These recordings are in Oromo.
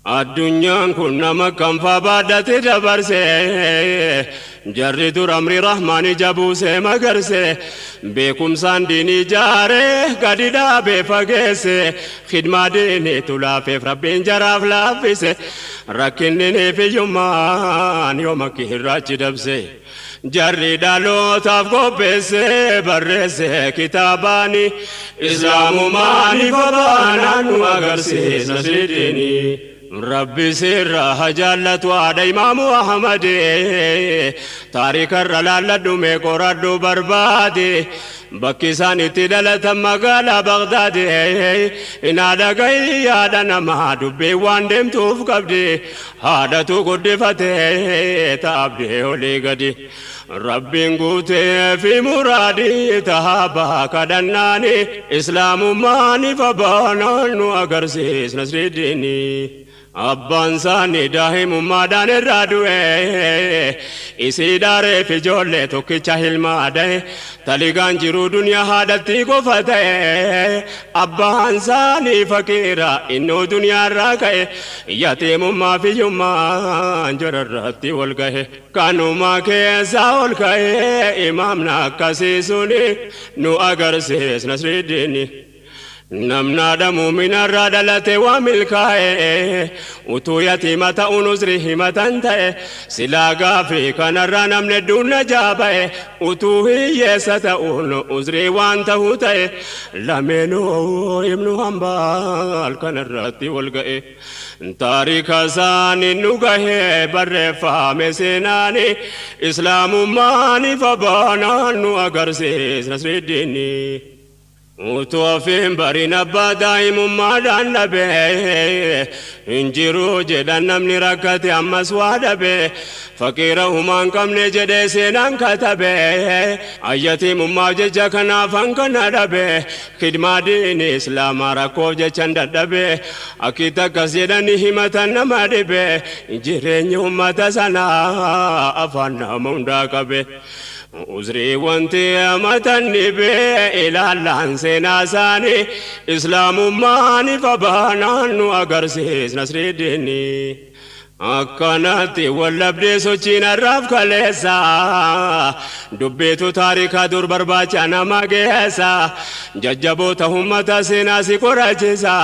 Addunyaan kun nama kan fabaadhate dabarse jarri dur amri rahmaani jabuuse magarse beekumsaan diinii jaare gadi dhaabee fageesse khidmaa diinii tulaafeef rabbiin jaraaf laaffise rakkinni fiyyummaan yooma kirraachi dabse jarri dhalootaaf qopheesse barreesse kitaabaani islaamumaani fabaanaan nu agarsiisa diinii ربي سر هجالت وعد إمام أحمد تاريخ الرلال دمي قرد برباد بكيساني تدلت مقال بغداد إن هذا قيادنا ما دبي واندم توف قبدي هذا تقد فتي تابدي ولي قدي ربي قوتي في مرادي تهابا كدناني إسلام ماني فبانان وأقرسيس نصر الديني Abbaan saanii daa'imummaadhaan irraa du'e isii daaree fi ijoollee tokkicha hilmaadhe taligaan jiru duniyaa haadhatti qofa ta'e abbaan saanii fakiira innoo duniyaarraa ka'e yatiimummaa fi hiyyummaan jararratti wal gahe kanumaa keessaa ol ka'e imaamna akkasii suni nu agarsiis nasriiddiini namna damu minarra dalate wa milkaa'e utuu yatiima ta'uun uzri himatan ta'e silaa gaafii kanarra namni duuna jaaba'e utuu hiyyeessa ta'uun uzri waan ta'uu ta'e lameenuu ibnu hambaal kanarratti wal ga'e taarika isaanii nu gahee barreeffame seenaani islaamummaani fabaanaan nu agarsiis nasriiddiini Utofin barina badai mummadan nabe injiru jedan namni rakkate ammas wadabe fakira human kamne jede senan katabe ayati mumma jecha kanafan kanadabe khidma din islam rakko jechan dadabe akita kasjedani himatan namadibe jireenyu ummata sana afana munda kabe uzri wanti amatan nibe ilalan senasani islamummaani fabaanaan nu agarsiis nasriiddiini akkanatti wallabdee sochiin arraaf kaleessa dubbeetu taarikaa dur barbaacha nama geessa jajjaboota ummata seenaa si qoraachisa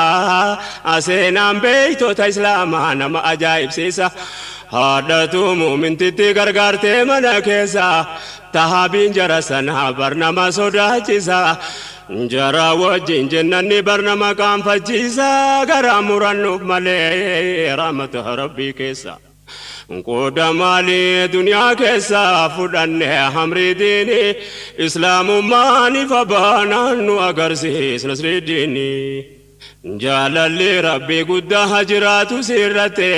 seenaan beeytota islaamaa nama ajaa'ibsiisa haadhatu muumintitti gargaartee mana keessa tahabiin jara sana barnama sodaachisa jara wajjin jennanni barnama qaanfachiisa garaa murannuuf malee rahmata rabbii keessa qooda maalii duniyaa keessa fudhanne hamrii diini islaamummaani fabaanaan nu agarsiis nasriiddiini jaalalli rabbii guddaa hajiraatu sirratte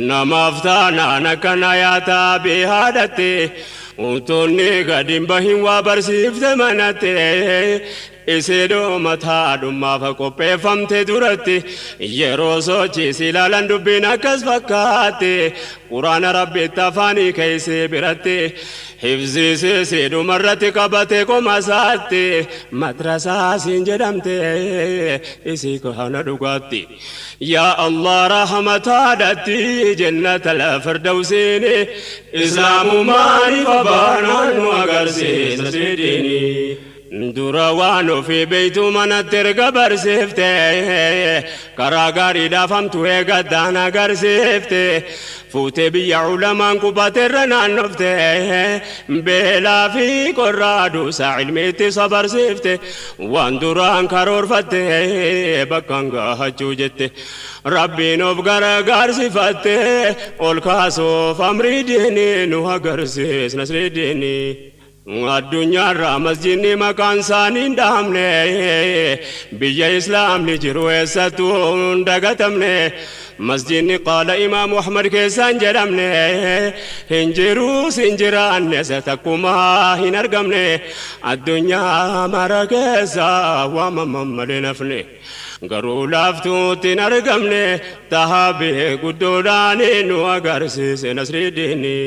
namaaf taanaan akkana yaataa beehaadhatte utuunni gadin bahin waa barsiifte manatte isidoo mataadhummaaf qopheeffamte duratti yeroo sochiis ilaalan dubbiin akkas fakkaatte quraana rabbitti afaanii keeysee biratti hifziisee seedumarratti qabate qomasaatti madrasaa siin jedhamte isii kana dhugaatti yaa Allah rahmataadhatti jannata firdawsiini islaamumaani fabaanaan nu agarsiisa diini dura waan ofii beeytu manatti erga barsiifte karaa gaariidhaaf hamtuu eegaddaan agarsiifte fuutee biyya ulamaan qubateerra naannofte beelaa fi qorraa duusaa ilmiitti sabarsiifte waan duraan karoorfatte bakkaan gaahachuu jette rabbiin of gargaarsifatte ol kaasuuf amrii diinii nu agarsiis nasriiddiini addunyaarra masjidni maqaan isaanii dhahamne biyya islaamni jiru eessattuu hin dagatamne masjidni qaala imaamu ahmad keessaan jedhamne hin jiruus hin jiraanne takkumaa hin argamne addunyaa mara keessa waamaman malee nafne garuu laaftuutti hin argamne tahabee guddoodhaan nu agarsiise nasriiddiini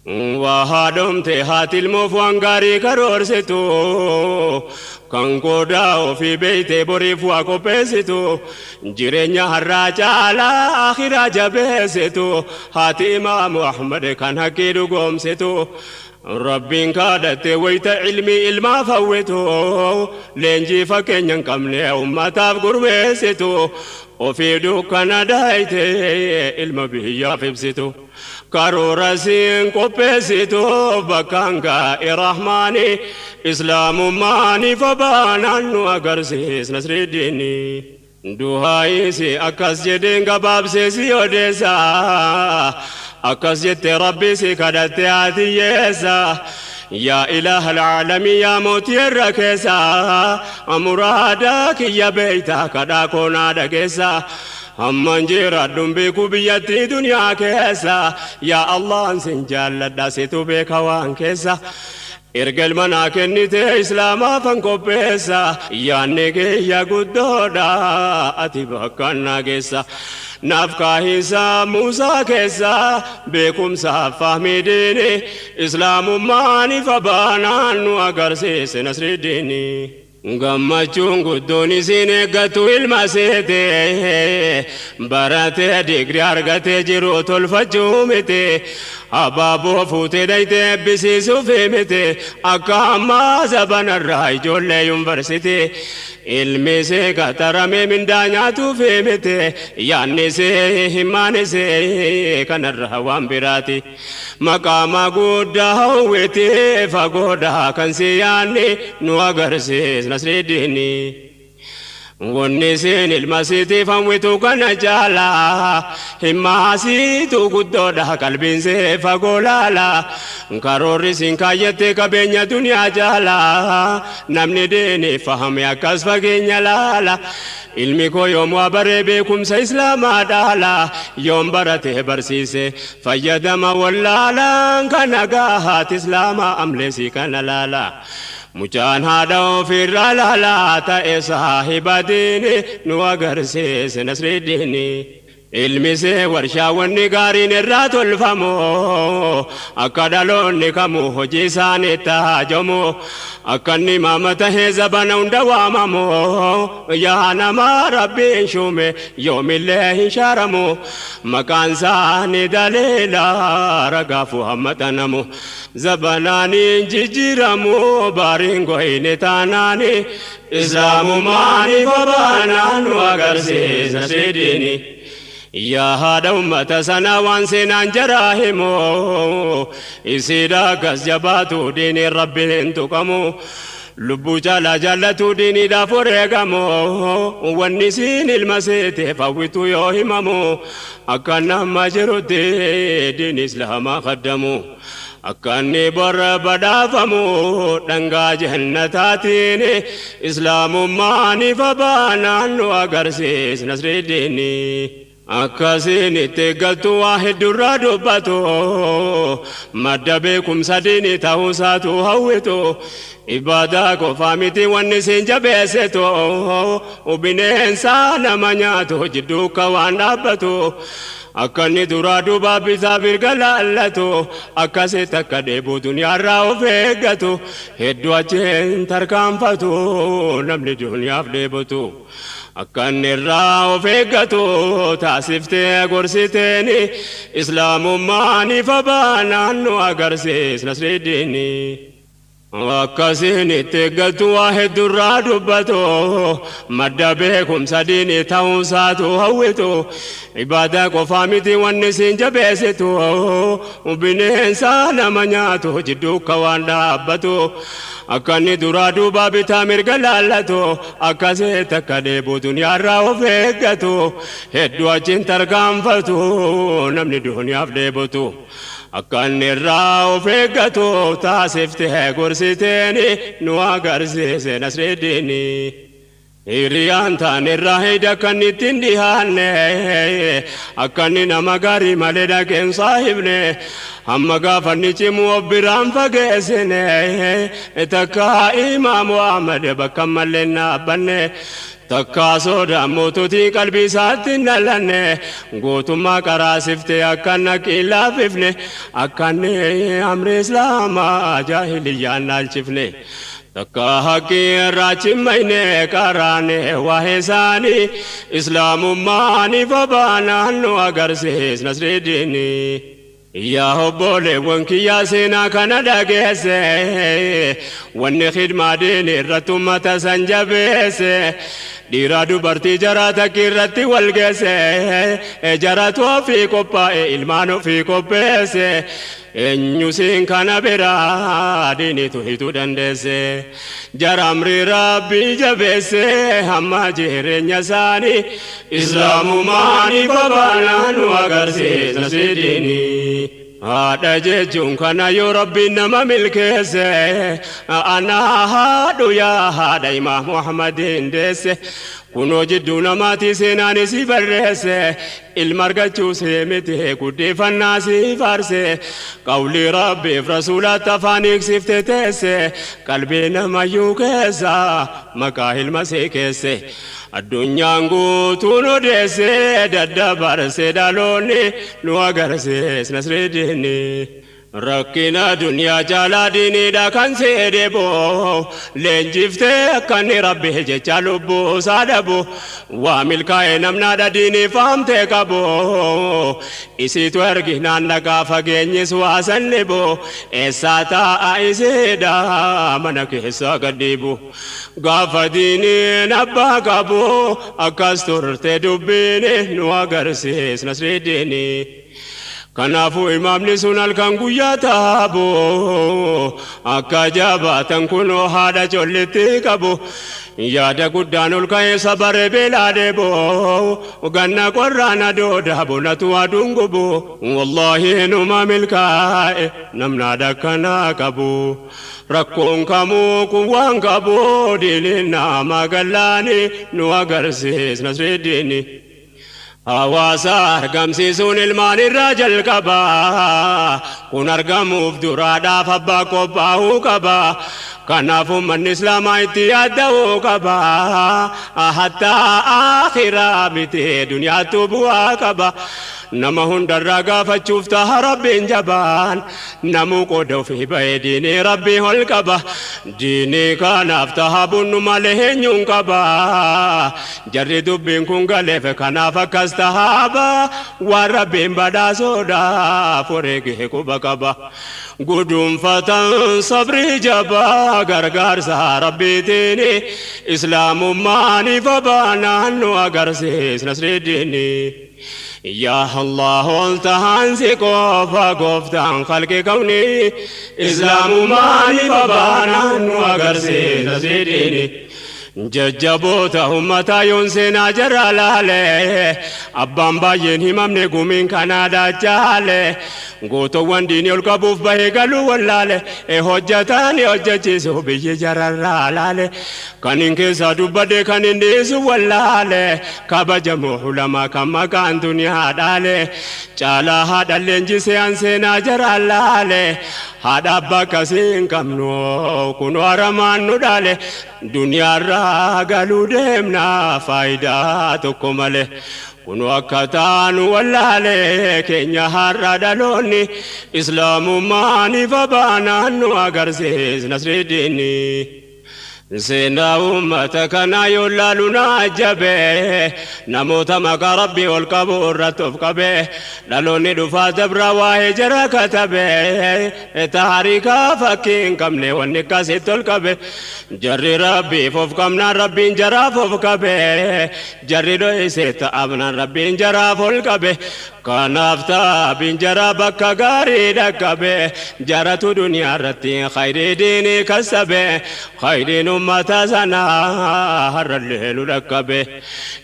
وهادمتي هاتي المفوانغاري كرورستو kan godaa ofii beeytee boriif waa qopheessitu jireenya har'aa caalaa akhiraa jabeessitu haati imaamu Ahmad kan haqqii dhugoomsitu rabbiin kadhatte wayita ilmii ilmaaf hawwitu leenjii fakkeenya hin qabne ummataaf gurmeessitu ofii dukkana daayite ilma biyyaaf ibsitu karoora siin qopheessitu bakkaan gaa'e rahmaani islaamummaani fabaanaan nu agarsiis nasriiddiini duhaayisi akkas jedheen gabaabseesi odeessa akkas jette rabbi si kadhatte haatiyyeessa يا إله العالمين يا موتي الركيسة أمرادك يا بيتك داكونا دكيسة أمن جيرادون بيكو بيتي دنيا كيسة يا الله سنجال لداسيتو بيك وان كيسة إرجل مناك نتي إسلاما فانكو بيسة يا نيكي يا قدودا أتبكنا كيسة نافكا هيسا موسى كيسا بكم فهمي ديني إسلام ماني فبانان وقرسيس نصر ديني gammachuun guddoon isin eeggatu ilma seete baratee digrii argatee jiru tolfachuu miti abaaboo fuutee dhaytee eebbisiisuuf miti akka ammaa sabanarraa ijoollee yuunivarsiitii ilmi see qaxaramee mindaa nyaatuuf miti yaanni see himaan see kanarraa waan biraati maqaama guddaa hawwitee fagoodhaa kan si yaanni nu agarsiisna nasriddini wanni siin ilma siitiif hawwitu kana jaala himmaasiitu guddoodha qalbiin see fagoo laala karoorri siin kaayyate qabeenya duniyaa jaala namni diini fahame akkas fageenya laala ilmi koo yoom waa baree beekumsa islaamaa dhaala yoom barate barsiise fayyadama wallaalaan kana gaahaat islaamaa amleesii kana laala mucaan haadha ofirraa laalaa ta'e saahiba diini nu agarsiise nasriddini ilmi see warshaawwanni gaariin irraa tolfamu akka dhaloonni kamuu hojii isaanii taajamu akka inni maama tahee zabana hunda waamamu yaa namaa rabbiin shuume yoomillee hin shaaramu maqaan isaanii daliila ragaafu hammatanamu zabanaaniin jijjiiramu baariin goyne taanaani islaamumaani babaanaan nu agarsiisa sidini يا هذا أمة سنا وانسنا جراهمو إسيدا كسجباتو دين ربي انتقمو لبو جالا جالتو ديني دا فرقمو والنسين المسيت فوتو يوهممو أكنا مجرد دين إسلام خدمو أكني بر بدافمو دنگا جهنتاتين إسلام ماني فبانان وغرسيس نصر الديني akkasin itti galtu waa heddurraa dubbatu madda beekumsa diini ta'uusaatu hawwitu ibaadaa qofaa miti wanni siin jabeessitu bineensa nama nyaatu jidduu ka waan dhaabbatu akkanni duraa duubaa bitaa birga laallatu akkasitti akka dheebuu duniyaarraa of eeggatu hedduu achiin tarkaanfatu namni duniyaaf dheebotu akkanni irraa of eeggatu taasiftee gorsiteeni islaamummaani fabaanaan nu agarsiis nasriddini akkasin itti eeggatu waa heddurraa dubbatu madda beekumsa diini ta'uusaatu hawwitu ibaadaa qofaa miti wanni siin jabeessitu bineensa nama nyaatu jidduu ka waan dhaabbatu akkanni duraa duubaa bitaa mirga laallatu akkasitti akka dheebuu duniyaarraa of eeggatu hedduu achiin tarkaanfatu namni duniyaaf dheebotu akkanni irraa of eeggatu taasiftee gorsiteeni nu agarsiise nasriddini hiriyaan taane irraa heyda akkanni ittiin dhihaanne akkanni nama gaarii malee dhaqeen saahibne amma gaafanni cimu of biraan fageessine takka imaamu Ahmad bakka malee naabbanne تكاسو دموتوتي قلبي ساتن لنه قوتما كراسفت أكنك إلا ففنه أكن أمر إسلام جاهلية نالشفنه تكا حقي راچم مينه كارانه واهساني إسلام ماني فبانا نو أگر سيس نصر ديني يا هبولي وانكي يا سينا كندا جيسي واني خدمة ديني رتومة سنجبيسي ديرا دوبرتي جراتا كيرتي والجيسي جراتو في كوبا إلمانو في كوبيسي Enyusin kana bera dini tu hitu dandese jaramri rabbi jabese hamma jere nyasani Islamu mani babana nu agarse nasidini Ada jejung kana yo rabbi nama milkese ana hadu ya hada imam Muhammadin dese kuno jiddu namati senani si farrese ilmargachu se mete kudde fannasi farse qawli rabbi rasulat tafanik siftetese qalbina mayukesa makahil masekese الدنيا نقول دسه ددبر سدالوني نوغر سيس نسر ديني ركنا دنيا جالا ديني دا كان سيدبو لنجفته كان ربي جالبو سادبو وامل كاي نمنا دا ديني فهمته كبو اسي تورغنا نغا فغني سواسن لبو اساتا ايسدا منك حساغديبو غاف ديني نبا كبو اكاستور تدبيني نوغر سيس نسر ديني كنافو إمام نسون الكنغويا تابو أكاجابا تنكونو هذا جولتي كابو يادا قدانو الكاي صبر بلا دبو وغانا قرانا دو دابو نتوا دونغبو والله نما ملكاي نمنا دكنا كابو ركون كامو كوان كابو ديلنا مغلاني نوا غرسيس نسرديني Hawaasa argamsiisuun ilmaan irraa jalqabaa kun argamuuf duraadhaaf abbaa qophaa'uu qaba kanaafuu manni islaamaa itti yaadda'uu qaba hattaa akhiraa miti duniyaattuu bu'aa qaba nama hundarraa gaafachuuf taha rabbiin jabaan namuu qooda ofii ba'ee diinii rabbii ol qaba diinii kanaaf taha bunnu malee eenyuun qaba jarri dubbiin kun galeef kanaaf akkas tahaba waan rabbiin badhaasuudhaaf wareegee quba qaba gudunfatan sabrii jabaa gargaarsa rabbiitiini islaamummaanii fabaanaan nu agarsiis nasridiini يا الله التهانسي كوفا كوفتان خلق كوني إسلام ماني بابانا وغرسي تسيديني ججبوتا همتا يونسينا جرالالي أبان باين همامني قومين كنادا جالي قوتو وانديني القبوف باي قالوا والالي حجتاني حجتيسو بيجي جرالالي كانين كيسا دوبادي كانين ديسو والالي كابا جمو حلما كما كان دنيا دالي جالا هادا لنجيسي انسينا جرالالي هادا باكسين كمنو كنو عرمان ندالي دنيا را قالوا ديمنا فايدة تكمله كنو أكتان والله كينيا هارا دالوني إسلام ماني فبانا نو أغرسيس نصر ديني سينا أمتك نايولا لنا جبه نموت مكا ربي والقبور رتف كبه لالوني دفا دبرا واهجر كتبه تحريكا فكين كمني ونكا ستول كبه جري ربي فوف كمنا ربي جرا فوف كبه جري دوي سيت أبنا ربي جرا فول كبه كنافتا بنجرا بكا غاري دكبه جراتو دنيا رتي خير ديني كسبه خير أمتا زنا هر الليل دكبه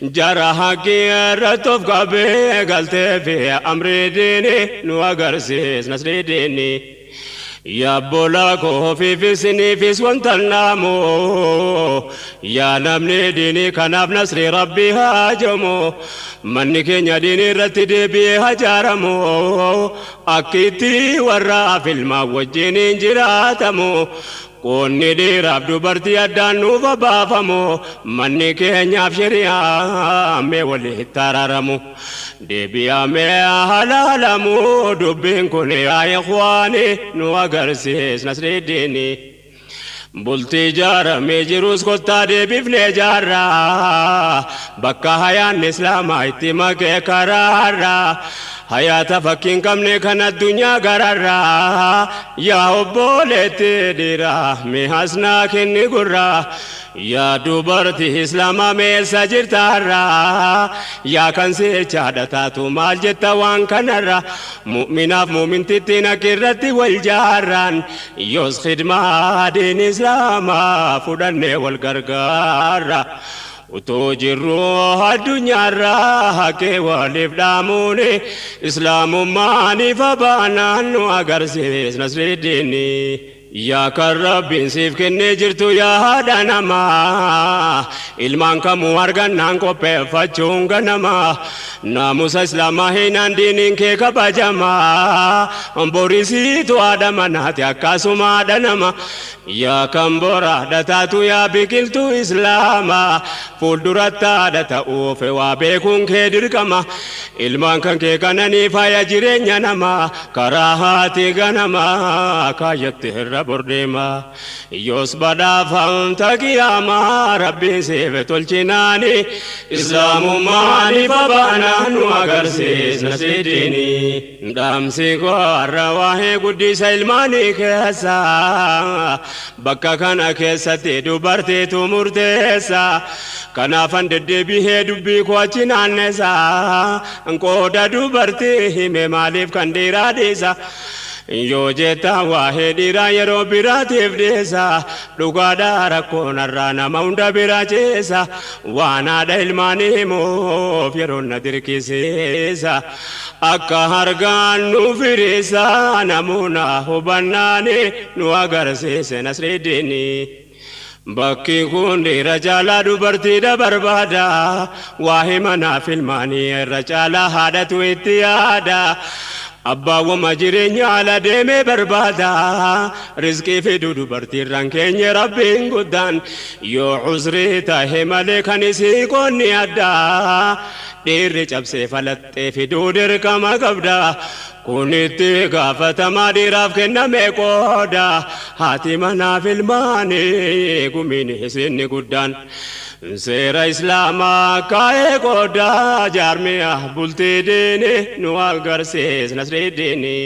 جرا حقي رتوف كبه غلطه في أمر ديني نو أغرسيس نصر ديني يا بولاكو في سني في سوانتل نامو يا نمني ديني كناب نصر ربي هاجمو مني كينيا ديني رتدي بي هجارمو أكيتي ورا في الماء وجيني جراتمو qoonni dhiiraaf dubartii addaan nuuf baafamu manni keenyaaf shari'aa mee walitti araaramu deebi'amee halaalamu dubbiin kun yaa ikhwaani nu agarsiis Nasridiini bultii jaaramee jirus kottaa deebifnee jaarraa bakka hayaan islaamaa itti makee karaarraa hayata fakkiin qabne kan addunyaa gararraa yaa obboleetti dhiiraa mee hasnaa kenni gurraa yaa dubartii islaamaa meessa jirtaarraa yaa kan seechaadha taatu maal jetta waan kanarra mu'minaaf mu'mintittiin akkirratti wal jaarraan yoos khidmaa diin islaamaa fudhannee wal gargaarra utoo jirru addunyaarraa haqqee waliif dhaamuuni islaamummaaniif abaanaan nu agarsiis Nasridiini yaa kan rabbiin siif kennee jirtu yaa haadha namaa ilmaan kamuu argannaan qopheeffachuun ganamaa naamusa islaamaa hinaan diiniin kee kabajamaa borisiitu haadha manaati akkasuma haadha nama yaa kan boraadha taatu yaa biqiltuu islaamaa fuulduratti haadha ta'uuf waa beekuun kee dirqama ilmaan kan kee kananii faaya jireenya namaa karaa haati ganamaa kaayyatti irra bordema yoos badhaafamta qiyaamaa rabbiin siif tolchinaani islaamummaani babaanaan nu agarsiis Nasridiini dhaamsi koo har'a waa'ee guddisa ilmaanii keessa bakka kana keessatti dubartiitu murteessa kanaafan deddeebihee dubbii koo achi naannessa qooda dubartii hime maaliif kan dhiiraa dhiisa yoo jetta waa'ee dhiiraa yeroo biraatiif dhiisa dhugaadhaa rakkoon har'aa nama hunda bira ceesa waan haadha ilmaanii himuuf yeroo na dirqisiisa akka hargaan nu firiisa namoota hubannaani nu agarsiise Nasridiini bakki kun dhiira caalaa dubartiidha barbaada waa'ee manaaf ilmaanii irra caalaa haadhatu itti yaada abbaawwama jireenya ala deemee barbaada rizqii fiduu dubartiirraan keenya rabbiin guddaan yoo uzrii tahe malee kan isii qonni addaa dhiirri cabsee falaxxee fiduu dirqama qabda kunitti gaafatamaa dhiiraaf kenname qooda haati manaaf ilmaanii gumiin isinni guddaan seera islaamaa kaa'ee qooda jaarmiyaa bultii diini nu agarsiis Nasridiini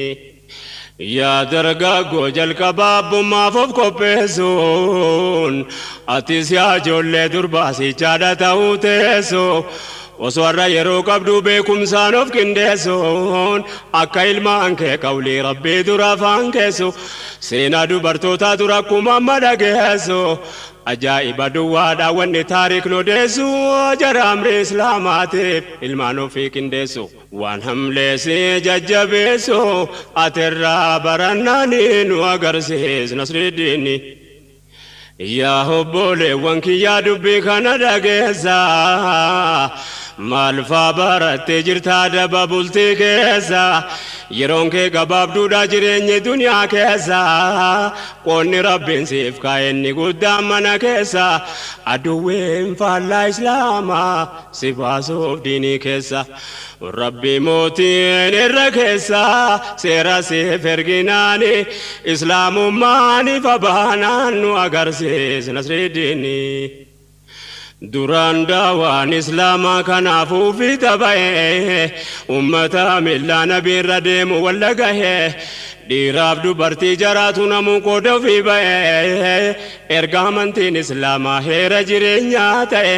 yaa dargaggoo jalqabaa abbummaaf of qopheessuun atis yaa ijoollee durbaasichaadha ta'uu teessoo osoo har'a yeroo qabdu beekumsaan of qindeessuun akka ilmaan kee qawlii rabbii dura afaan keessu seenaa dubartootaa dura akkuma amma dhageessu ajaa'iba duwwaadha wanni taariikni odeessu jara amri islaamaatiif ilmaan ofii qindeessu waan hamleessee jajjabeessu atirraa barannaanii nu agarsiis Nasridiini yaa obboleewwan kiyyaa dubbii kana dhageessa maal faa barattee jirtaa daba bultii keessa yeroon kee gabaabduudha jireenyi duniyaa keessa qoonni rabbiin siif kaa'enni guddaan mana keessa aduwween faallaa islaamaa si baasuuf diinii keessa rabbi mootiin irra keessa seera siif erginaani islaamummaaniif abaanaan nu agarsiis Nasridiini duraan daawaan islaamaa kanaafuu fi tapha'ee ummata millaa nabiirra deemu walla gahee dhiiraaf dubartii jaraatu namuu qooda ofii ba'ee erga amantiin islaamaa heera jireenyaa ta'e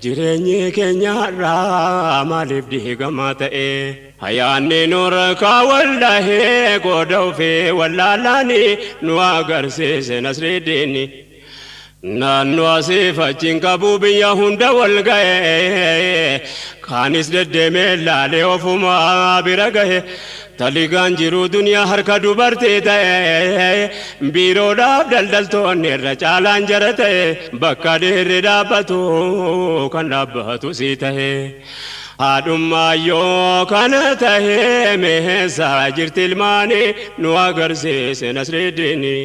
jireenyi keenyarraa maaliif diigamaa ta'e hayaanni nuura kaawwal dhahee qooda ofii wallaalaanii nu agarsiise Nasridiini naannoo asii fachiin qabuu biyya hunda wal ga'e kaanis deddeemee laalee ofumaa bira gahe taligaan jiruu duniyaa harka dubartii ta'e biiroodhaaf daldaltoonni irra caalaan jara ta'e bakka dhiirri dhaabbatu kan dhaabbatu sii ta'e haadhummaa yoo kana ta'e meeshaa jirti ilmaanii nu agarsiise Nasridiini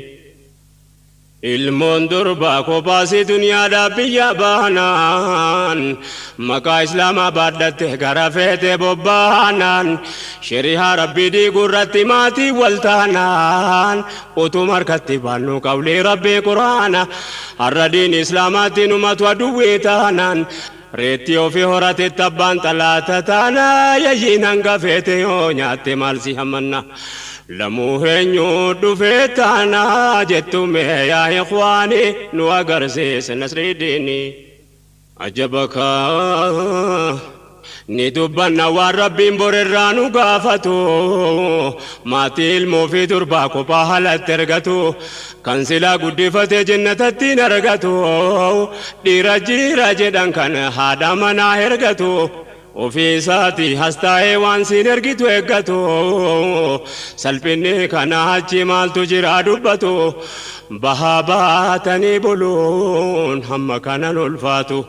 ilmoon durbaa kophaasii duniyaadhaa biyya baanaan maqaa islaamaa baadhatte gara feete bobbaanaan shari'aa rabbii diigurratti maatii waltaanaan utuma harkatti baannu qawlee rabbii quraana har'a diin islaamaatti numatu aduwwii taanaan reetti ofii horate tabbaan xalaata taanaa yayyiin hanga feete yoo nyaatte maal si hammanna lamuu eenyuu dhufee taanaa jettume yaa ikhwaani nu agarsiise nasridiini ajabaka ni dubbanna waan rabbiin borerraa nu gaafatu maatii ilmoo fi durbaa kophaa haalatti ergatu kan silaa guddifate jannatatti argatu dhiira jiira jedhan kan haadha manaa ergatu ofii isaatii hastaa'ee waan siin ergitu eeggatu salphinni kana achi maaltu jira dubbatu bahaa baatanii buluun hamma kanan ulfaatu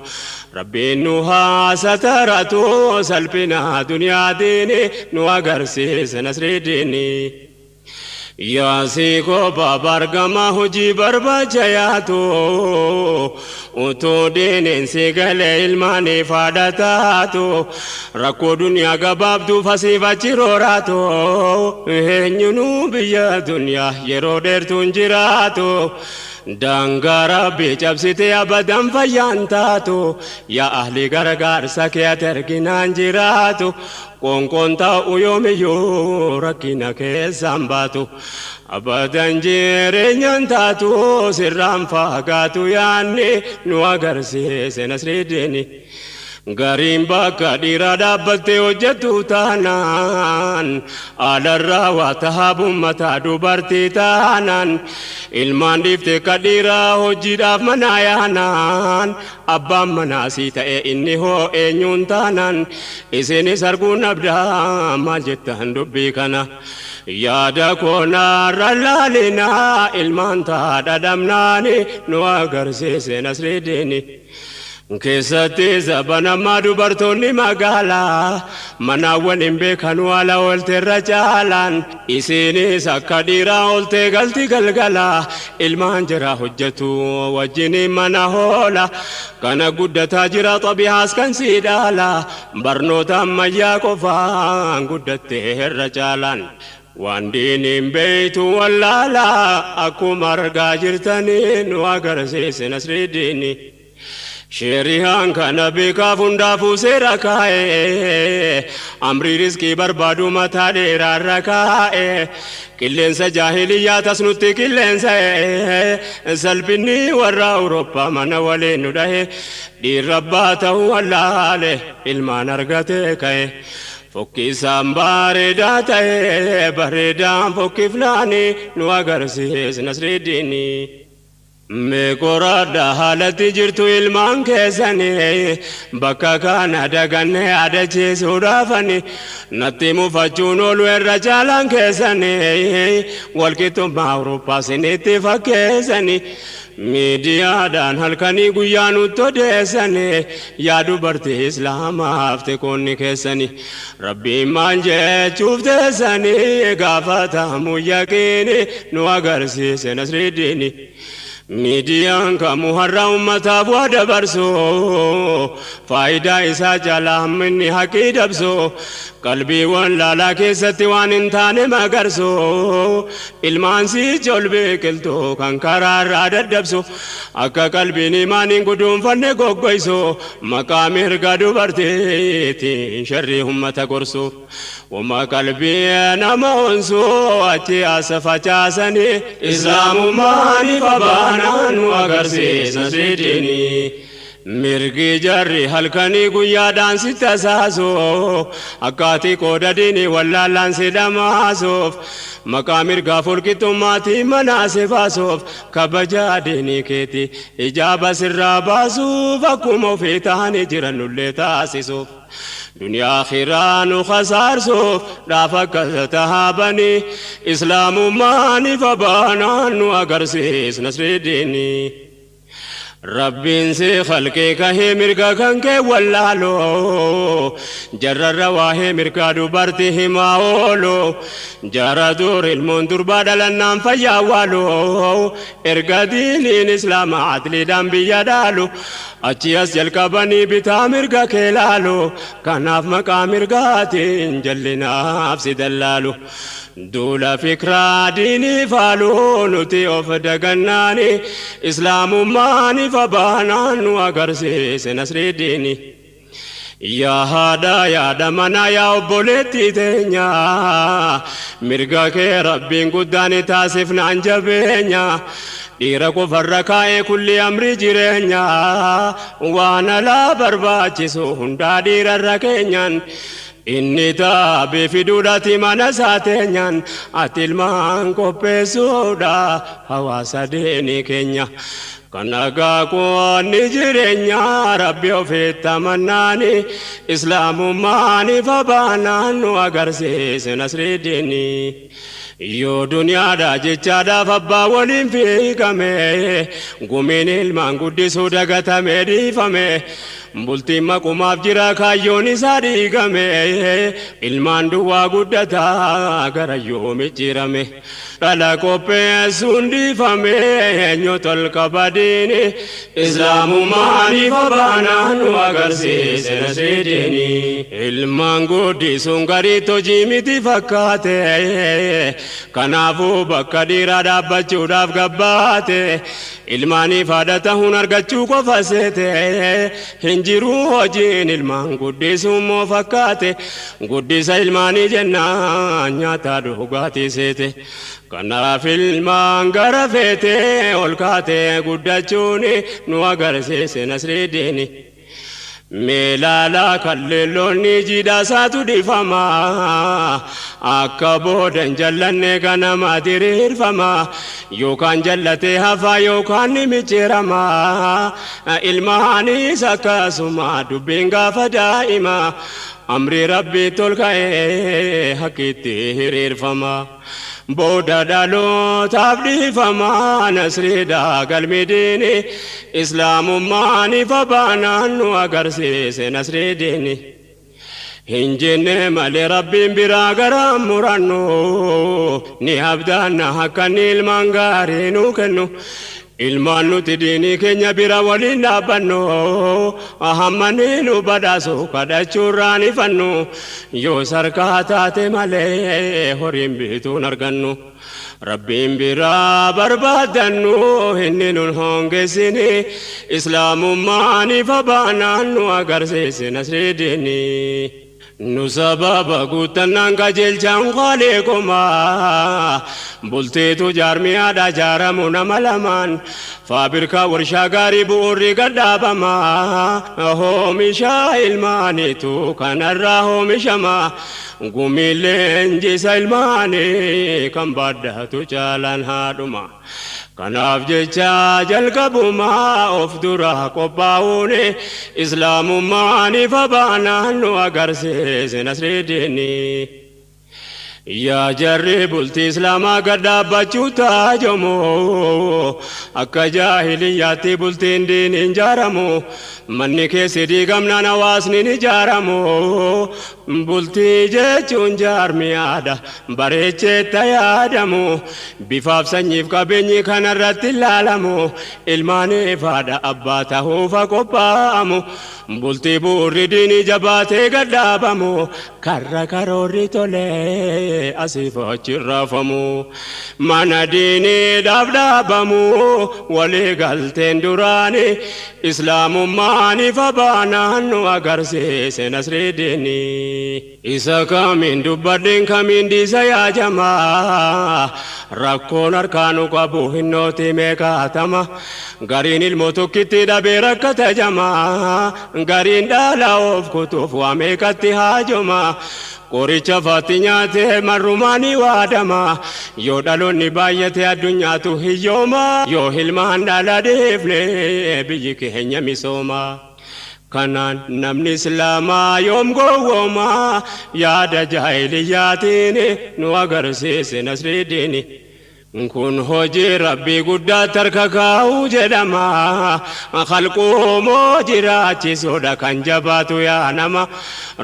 rabbiin nu haa sataratu salphina duniyaa diini nu agarsiise nasridiini yaasii kophaa bargama hojii barbaachayaatu utuu diineensi galee ilmaanii faadhataatu rakkoo duniyaa gabaabduu fasiif achi rooraatu eenyunuu biyya duniyaa yeroo dheertuun jiraatu daangaa rabbii cabsite abadan fayyaan taatu yaa ahli gargaarsa kee ati arginaan jiraatu qoonqoon ta'u yoomiyyuu rakkina keessaan baatu abadan jireenyaan taatu sirraan fagaatu yaanni nu agarsiise nasridiini gariin bakka dhiiraa dhaabbattee hojjettu taanaan aadarraa waa tahaabun mataa dubartii taanaan ilmaan dhiifte ka dhiiraa hojiidhaaf manaa yaanaan abbaan manaasii ta'e inni hoo eenyuun taanaan isinis arguun abdaa maal jettan dubbii kana yaada koonaarra laalinaa ilmaan taadha dhabnaani nu agarsiise nasridiini keessatti zabanammaa dubartoonni magaalaa manaawwan hin beekan waala oolteerra caalaan isiinis akka dhiiraa ooltee galti galgalaa ilmaan jira hojjetu wajjiniin mana hoola kana guddataa jira xabihaas kan sii dhaala barnoota ammayyaa qofaan guddattee irra caalaan waan diiniin beeytu wallaalaa akkuma argaa jirtanii nu agarsiise nasridiini shari'aan kana beekaaf hundaafuu seera kaa'e amrii riskii barbaadu mataa dheeraarra kaa'e qilleensa jaahiliyyaa tas nutti qilleensa salphinni warra Awurooppaa mana waliin nu dhahe dhiirrabbaa ta'uu wallaale ilmaan argate ka'e fokkisaan bareedaa ta'e bareedaan fokkifnaani nu agarsiise nasridiini meeqoraadha haalatti jirtu ilmaan keessanii bakka kana daganne adachiisuudhaafani natti mufachuun oolu irra caalaan keessanii walqixxummaa Awurooppaa sinitti fakkeessanii miidiyaadhaan halkanii guyyaa nutti odeessanii yaa dubartii islaamaaf tekoonni keessanii rabbiin maal jechuuf teessanii gaafatamuu yaqiini nu agarsiise nasridiini miidiyaan kamuu har'a ummataaf waa dabarsu faayidaa isaa jala hamminni haqii dabsu qalbiiwwan laalaa keessatti waan hin taane magarsu ilmaan siicha ol biqiltu kan karaarraa daddabsu akka qalbiin imaaniin guduunfanne goggoysu maqaa mirga dubartiitiin sharrii ummata gorsu wama qalbii nama onsu achi as facaasanii islaamummaaniif abaanaan nu agarsiise nasridiini mirgi jarri halkanii guyyaadhaan si tasaasu akkaati qooda diinii wallaallaan si dhamaasuuf maqaa mirgaaf walqixxummaatii manaa si baasuuf kabajaa diinii keeti ijaaba sirraa baasuuf akkuma ofii ta'anii jiran nullee taasisuuf duniyaa akhiraa nu khasaarsuuf dhaaf akka tahaabanii islaamummaaniif abaanaan nu agarsiise nasridiini ربين سي خلقي كهي مرقا كنكي واللالو جرر رواه مرقا دوبرته ماولو جرى دور المندر بدل النام فياوالو ارقا دين اسلام عدل دام بيدالو اچياس جلقا بني بتا مرقا كيلالو كناف مقا مرقاتين جلنا افسي دلالو دولا فكرة ديني فالو نتي وفدقناني إسلام ماني فبانان وقرسي سنسري ديني يا هذا يا دمنا يا أبولتي تنيا مرقاك ربين قداني تاسفنا عن جبينيا إيركو فرقاي كل أمر جرينيا وانا لا برباچسو هندا دير الركينيان inni taabe fidudati mana saatenyan atilmaan qopheessuudha hawaasa deeni keenya kanagaa qoonni jireenya rabbi ofitti amannaani islaamummaani fabaanaan nu agarsiise nasrii diini yoo duniyaadha jechaadhaaf abbaa waliin fiigame gumiin ilmaan guddisuu dagatame dhiifame bultiin maqumaaf jira kaayyoon isaa dhiigame ilmaan duwwaa guddataa gara yoo micciirame dhala qopheessuun dhiifame eenyu tolka badiini islaamummaani fabaanaan nu agarsiise nasrii diini ilmaan guddisuun gariitti hojii miti fakkaate kanaafuu bakka dhiiraa dhaabbachuudhaaf gabbaate ilmaaniif haadha ta'uun argachuu qofa seete hinjiru hojiin ilmaan guddisuun moo fakkaate guddisa ilmaanii jennaan nyaataa dhugaatii seete kanaaf ilmaan gara feete ol kaate guddachuun nu agarsiise nasrii diini meelala kalleelloonni jiidhaasaatu dhiifama akka boodan jallanne ganama diriirfama yookaan jallatee hafaa yookaan ni micciirama ilmaanis akkasuma dubbiin gaafa daa'ima amri rabbii tolka'ee hakkiitti hiriirfama booda dhalootaaf dhiifama nasriidha galmi diini islaamummaani fabaanaan nu agarsiise nasrii diini hin jenne malee rabbiin biraa garaa murannu ni abdaanna akka ilmaan gaarii nu kennu ilmaan nuti diinii keenya bira waliin dhaabbannu ahammanii nu badhaasu kadhachuurraan ifannu yoo sarkaa taate malee horiin bituun argannu rabbiin biraa barbaadannu inni nun hongeessini islaamummaani fabaanaan nu agarsiise nasrii diini nu sababa guuttannaan qajeelchaan qaaleekoma bulteetu jaarmiyaadha jaaramu nama lamaan faabirkaa warshaa gaarii bu'uurri gadhaabama hoomisha ilmaaniitu kanarraa hoomishama gumiileen jisa ilmaanii kan baadhatu caalaan haadhuma kanaaf jecha jalqabumaa of dura qophaa'uun islaamummaani fabaanaan nu agarsiise nasrii diini yaa jarri bultii islaamaa gadhaabbachuu taajamoo akka jaahiliyyaatti bultiin diiniin jaaramu manni keessi diigamnaan hawaasni ni jaaramu bultii jechuun jaarmiyaadha bareecheetta yaadamu bifaaf sanyiif qabeenyi kanarratti ilaalamu ilmaaniif haadha abbaa ta'uufa qophaa'amu bultii bu'uurri diinii jabaatee gadhaabamu karra karoorri tolee asiif achi raafamu mana diiniidhaaf dhaabamu walii galteen duraani islaamummaani fabaanaan nu agarsiise nasrii diini isa kamiin dubbadheen kamiin dhiisa yaajamaa rakkoon harkaanu qabu hinnooti meeqaatama gariin ilmoo tokkitti dhabee rakkata jamaa gariin dhala of kutuuf waa meeqatti haajoma qoricha faatti nyaatee marrumaanii waadama yoo dhaloonni baay'ate addunyaatu hiyyooma yoo ilmaan dhala deefne biyyi keenya misooma kanaan namni islaamaa yoom gowwooma yaada jaahiliyyaatiin nu agarsiise nasrii diini kun hojii rabbii guddaa tarka kaa'uu jedhama khalquu moo jiraachisuudha kan jabaatu yaa nama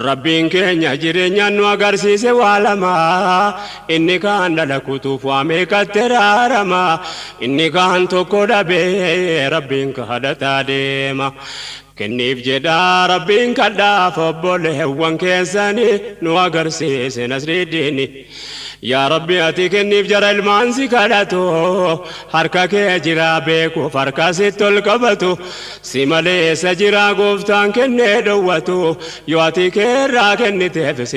rabbiin keenya jireenya nu agarsiise waa lama inni kaan dhalakutuuf waa meeqatti raarama inni kaan tokko dhabee rabbiin kadhataa deema kenniif jedhaa rabbiin kadhaaf obboleewwan keessanii nu agarsiise nasriiddiini yaa rabbi ati kenniif jara ilmaan si kadhatu harka kee jira beekuuf harka sitti ol qabatu si maleessa jira gooftaan kennee dhowwatu yoo ati keerraa kenniteef